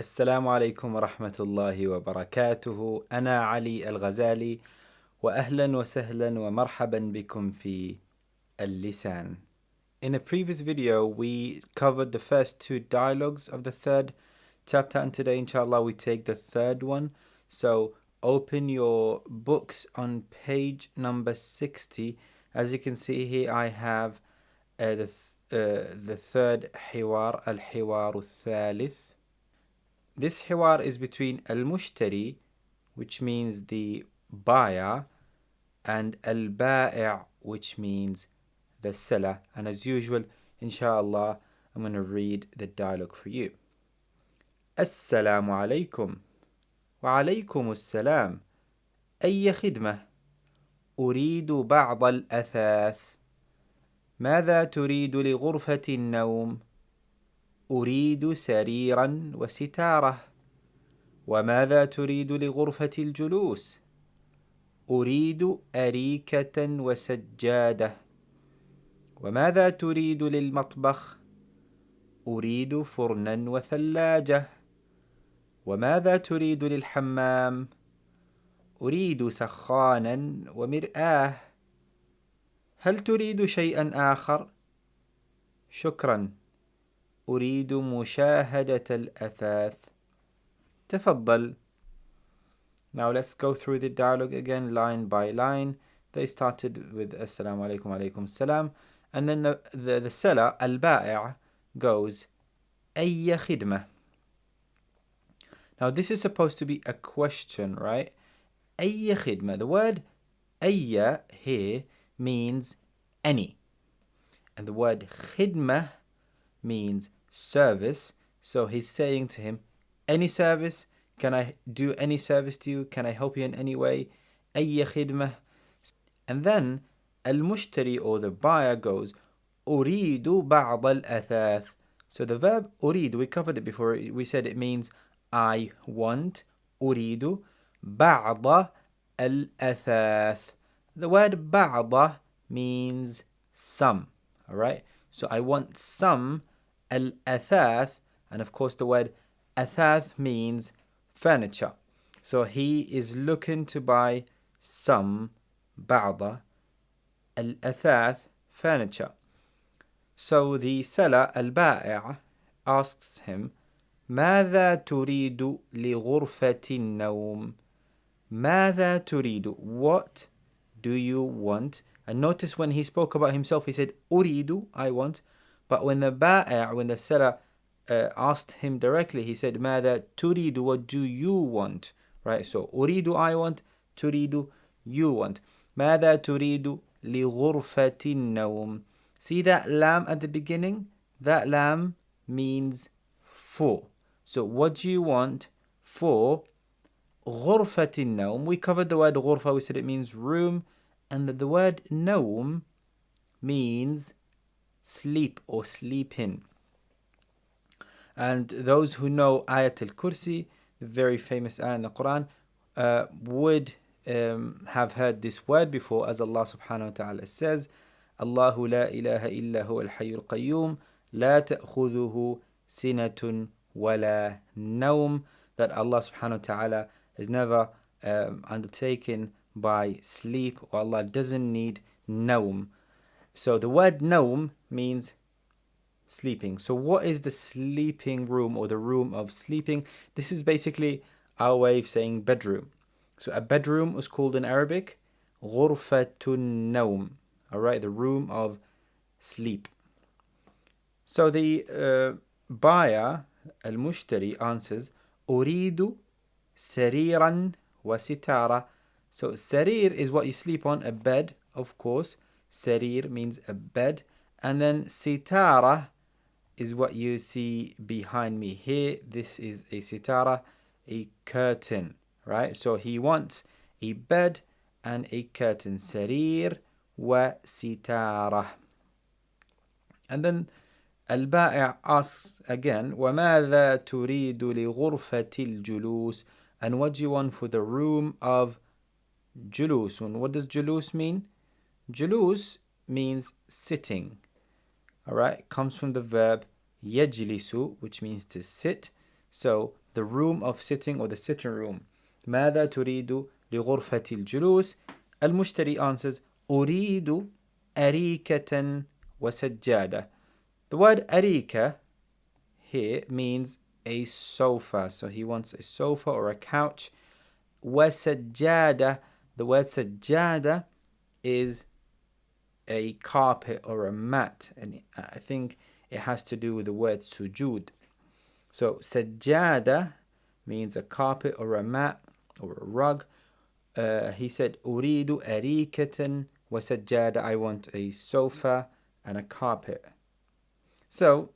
السلام عليكم ورحمة الله وبركاته. أنا علي الغزالي، وأهلا وسهلا ومرحبا بكم في اللسان. In a previous video, we covered the first two dialogues of the third chapter, and today, inshaAllah, we take the third one. So open your books on page number 60. As you can see here, I have the third حوار, الحوار الثالث. This حوار is between al-mushtari, which means the buyer, and al-ba'i', which means the seller. And as usual, inshaAllah, I'm going to read the dialogue for you. السلام عليكم. وعليكم السلام. أي خدمة؟ أريد بعض الأثاث. ماذا تريد لغرفة النوم؟ أريد سريرا وستارة. وماذا تريد لغرفة الجلوس؟ أريد أريكة وسجادة. وماذا تريد للمطبخ؟ أريد فرنا وثلاجة. وماذا تريد للحمام؟ أريد سخانا ومرآة. هل تريد شيئا آخر؟ شكرا، أريد مشاهدة الأثاث. تفضل. Now let's go through the dialogue again line by line. They started with Assalamu alaikum alaykum salam, and then the seller, al-ba'i', goes أي خدمة. Now this is supposed to be a question, right? أي خدمة. The word أي here means any, and the word خدمة means service. So he's saying to him, any service? Can I do any service to you? Can I help you in any way? أي خدمة. And then al-mushtari, or the buyer, goes أريد بعض الأثاث. So the verb أريد, we covered it before. We said it means I want. أريد بعض الأثاث. The word بعض means some. Alright? So I want some al-athath, and of course the word athath means furniture. So he is looking to buy some بعض al-athath, furniture. So the seller, al-ba'i', asks him, ماذا تريد لغرفة النوم؟ ماذا تريد? What do you want? And notice when he spoke about himself, he said أريد, I want. But when the ba'i', when the seller asked him directly, he said ماذا تريد? What do you want? Right? So أريد, I want. تريد, you want. ماذا تريد لغرفة النوم? See that lam at the beginning? That lam means for. So what do you want for غرفة النوم? We covered the word غرفة. We said it means room. And the word نوم means sleep or sleep in. And those who know Ayat al-Kursi, the very famous ayah in the Quran, would have heard this word before, as Allah subhanahu wa ta'ala says, الله لا إله إلا هو الحي القيوم لا تأخذه سنة ولا نوم. That Allah subhanahu wa ta'ala is never undertaken by sleep, or Allah doesn't need naum. So the word naum means sleeping. So what is the sleeping room, or the room of sleeping? This is basically our way of saying bedroom. So a bedroom is called in Arabic غرفتun naum. Alright, the room of sleep. So the buyer, al-mushtari, answers أريد سريرا وستارة. So sarir is what you sleep on, a bed, of course. Sarir means a bed. And then sitara is what you see behind me here. This is a sitara, a curtain, right? So he wants a bed and a curtain. Sarir wa sitara. And then al-ba'i' asks again, وَمَاذَا تُرِيدُ لِغُرْفَةِ الْجُلُوسِ? And what do you want for the room of julus? And what does julus mean? Julus means sitting. Alright, comes from the verb yajlisu, which means to sit. So the room of sitting or the sitting room. ماذا تريد لغرفة الجلوس؟ المشتري answers أريد أريكة وسجادة. The word أريكة here means a sofa. So he wants a sofa or a couch. وسجادة, the word سجادة is a carpet or a mat, and I think it has to do with the word sujud. So sajjada means a carpet or a mat or a rug. He said أريد أريكة وسجادة, I want a sofa and a carpet. So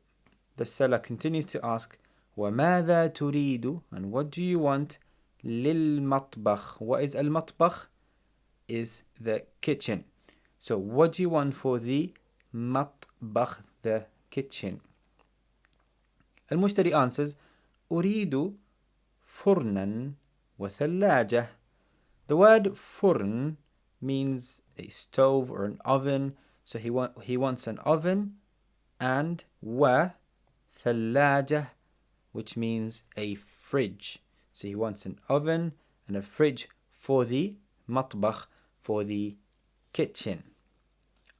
the seller continues to ask وماذا تريد, and what do you want للمطبخ. What is المطبخ? Is the kitchen. So what do you want for the مطبخ, the kitchen? المشتري answers أريد فرنا وثلاجة. The word فرن means a stove or an oven. So he wants an oven, and وثلاجة, which means a fridge. So he wants an oven and a fridge for the مطبخ, for the kitchen.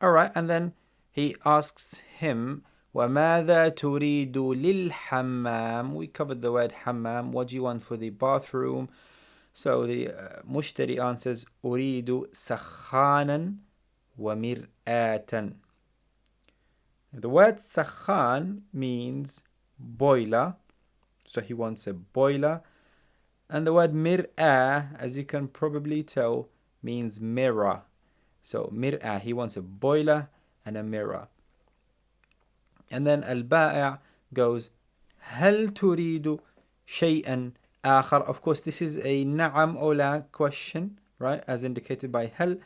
Alright, and then he asks him وَمَاذَا تُرِيدُ لِلْحَمَّامِ. We covered the word hammam. What do you want for the bathroom? So the mushtari answers أريد سخانا ومرآة. The word sakhan means boiler. So he wants a boiler. And the word mir'ah, as you can probably tell, means mirror. So mir'ah, he wants a boiler and a mirror. And then al-ba'i' goes هل تريد شيئا آخر. Of course, this is a na'am or la question, right? As indicated by هل.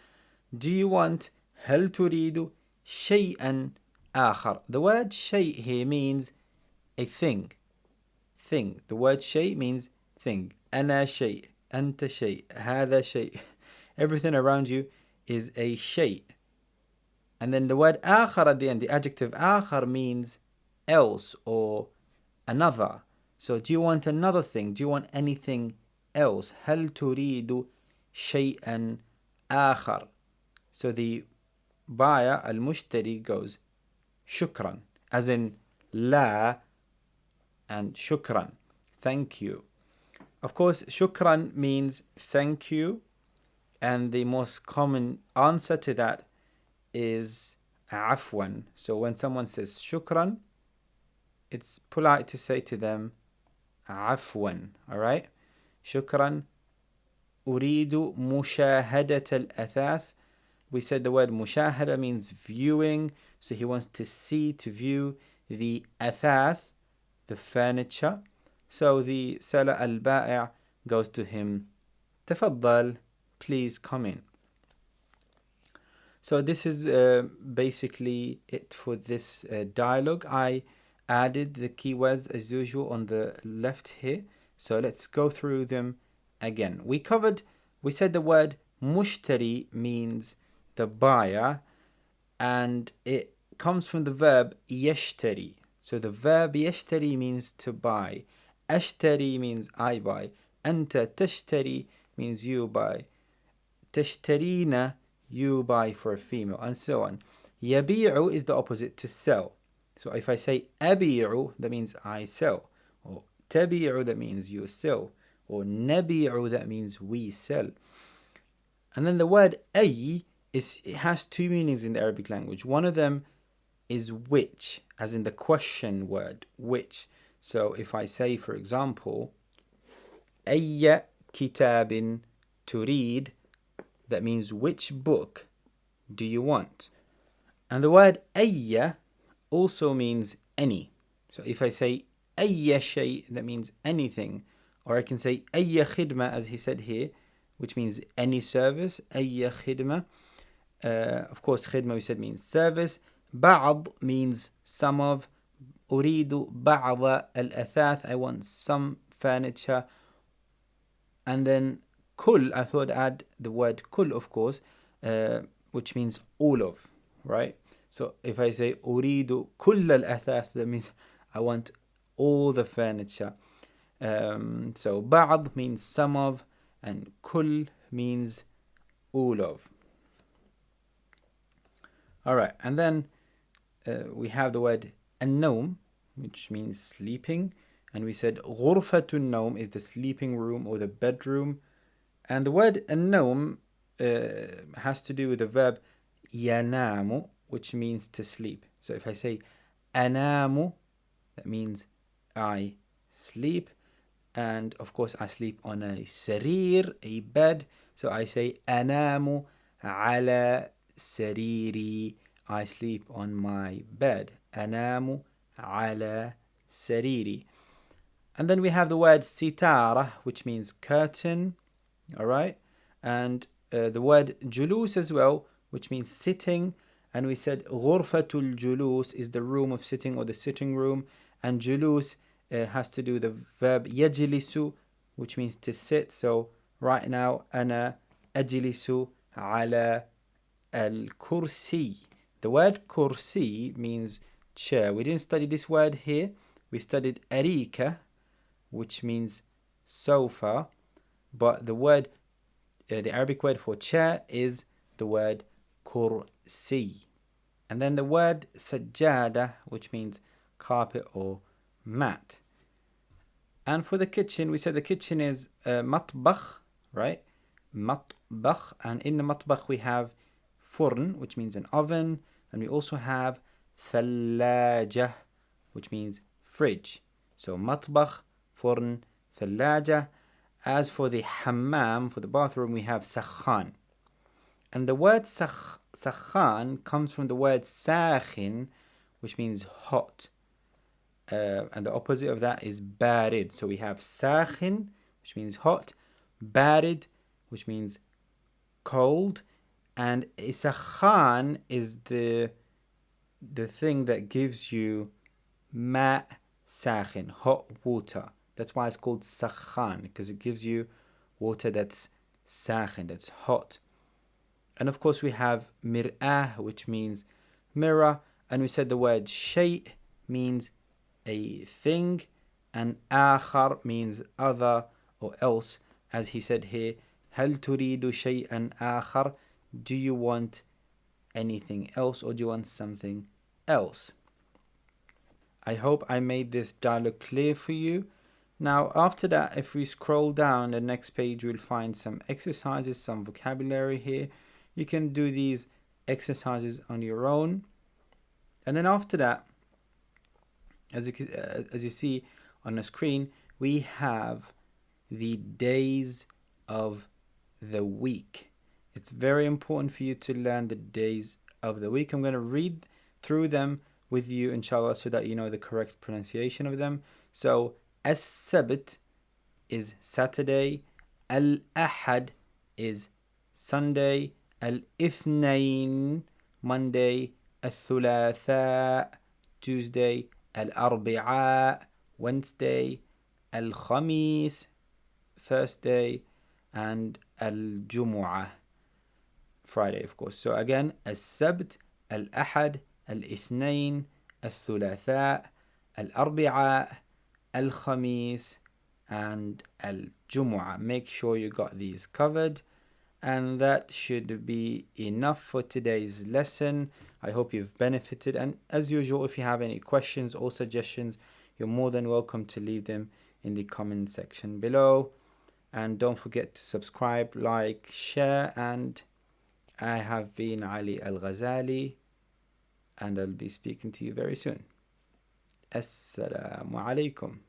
Do you want هل تريد شيئا آخر. The word shay here means a thing. Thing. The word shay means thing. أنا شيء, أنت شيء, هذا شيء. Everything around you is a shay. And then the word آخر at the end, the adjective آخر, means else or another. So do you want another thing? Do you want anything else? هل تريد شيئا آخر. So the buyer, al-mushtari, goes shukran, as in la and shukran, thank you. Of course, shukran means thank you, and the most common answer to that is afwan. So when someone says shukran, it's polite to say to them afwan. Alright? Shukran. Uridu mushahadat al-athath. We said the word mushahada means viewing. So he wants to see, to view the athath, the furniture. So the seller al-ba'i' goes to him, tafaddal, please come in. So this is basically it for this dialogue. I added the keywords as usual on the left here. So let's go through them again. We said the word mushtari means the buyer, and it comes from the verb yashtari. So the verb yashtari means to buy. Ashtari means I buy. Anta tashtari means you buy. Tashtarina, you buy for a female, and so on. Yabi'u is the opposite to sell. So if I say abi'u, that means I sell. Or tabi'u, that means you sell. Or nabi'u, that means we sell. And then the word ay, it has two meanings in the Arabic language. One of them is which, as in the question word, which. So if I say, for example, ayya kitabin turid, that means which book do you want? And the word ayya also means any. So if I say ayya shay, that means anything. Or I can say ayya khidma, as he said here, which means any service. Ayya khidma. Of course, khidma we said means service. Ba'd means some of. أريد بعض الأثاث, I want some furniture. And then كل, I thought I'd add the word كل, of course, which means all of, right? So if I say أريد كل الأثاث, that means I want all the furniture. So بعض means some of, and كل means all of. Alright, and then we have the word النوم, which means sleeping, and we said غرفة النوم is the sleeping room or the bedroom, and the word النوم has to do with the verb ينام, which means to sleep. So if I say أنام, that means I sleep, and of course I sleep on a سرير, a bed, so I say أنام على سريري, I sleep on my bed. أنام على سريري. And then we have the word ستارة, which means curtain, alright, and the word جلوس as well, which means sitting, and we said غرفة الجلوس is the room of sitting or the sitting room, and جلوس has to do with the verb يجلس, which means to sit. So right now أنا أجلس على الكرسي. The word كرسي means chair. We didn't study this word here. We studied أريكة, which means sofa, but the word, the Arabic word for chair is the word كرسي. And then the word سجادة, which means carpet or mat. And for the kitchen, we said the kitchen is مطبخ, right? مطبخ, and in the مطبخ we have فرن, which means an oven, and we also have ثلاجة, which means fridge. So مطبخ, فرن, ثلاجة. As for the hammam, for the bathroom, we have سخان. And the word سخان comes from the word ساخن, which means hot. And the opposite of that is بارد. So we have ساخن, which means hot, بارد, which means cold, and سخان is the thing that gives you ماء ساخن, hot water. That's why it's called سخان, because it gives you water that's ساخن, that's hot. And of course we have مرآة, which means mirror, and we said the word شيء means a thing, and آخر means other or else, as he said here, هل تريد شيئا آخر? Do you want anything else, or do you want something else? I hope I made this dialogue clear for you. Now after that, if we scroll down the next page, we'll find some exercises, some vocabulary here. You can do these exercises on your own. And then after that, as you see on the screen, we have the days of the week. It's very important for you to learn the days of the week. I'm going to read through them with you, inshallah, so that you know the correct pronunciation of them. So السبت is Saturday, الأحد is Sunday, الاثنين Monday, الثلاثاء Tuesday, الأربعاء Wednesday, الخميس Thursday, and الجمعة Friday, of course. So again, السبت, الأحد, الاثنين, الثلاثاء, الأربعاء, الخميس, and الجمعة. Make sure you got these covered, and that should be enough for today's lesson. I hope you've benefited, and as usual, if you have any questions or suggestions, you're more than welcome to leave them in the comment section below. And don't forget to subscribe, like, share, and I have been Ali Al-Ghazali, and I'll be speaking to you very soon. Assalamu alaikum.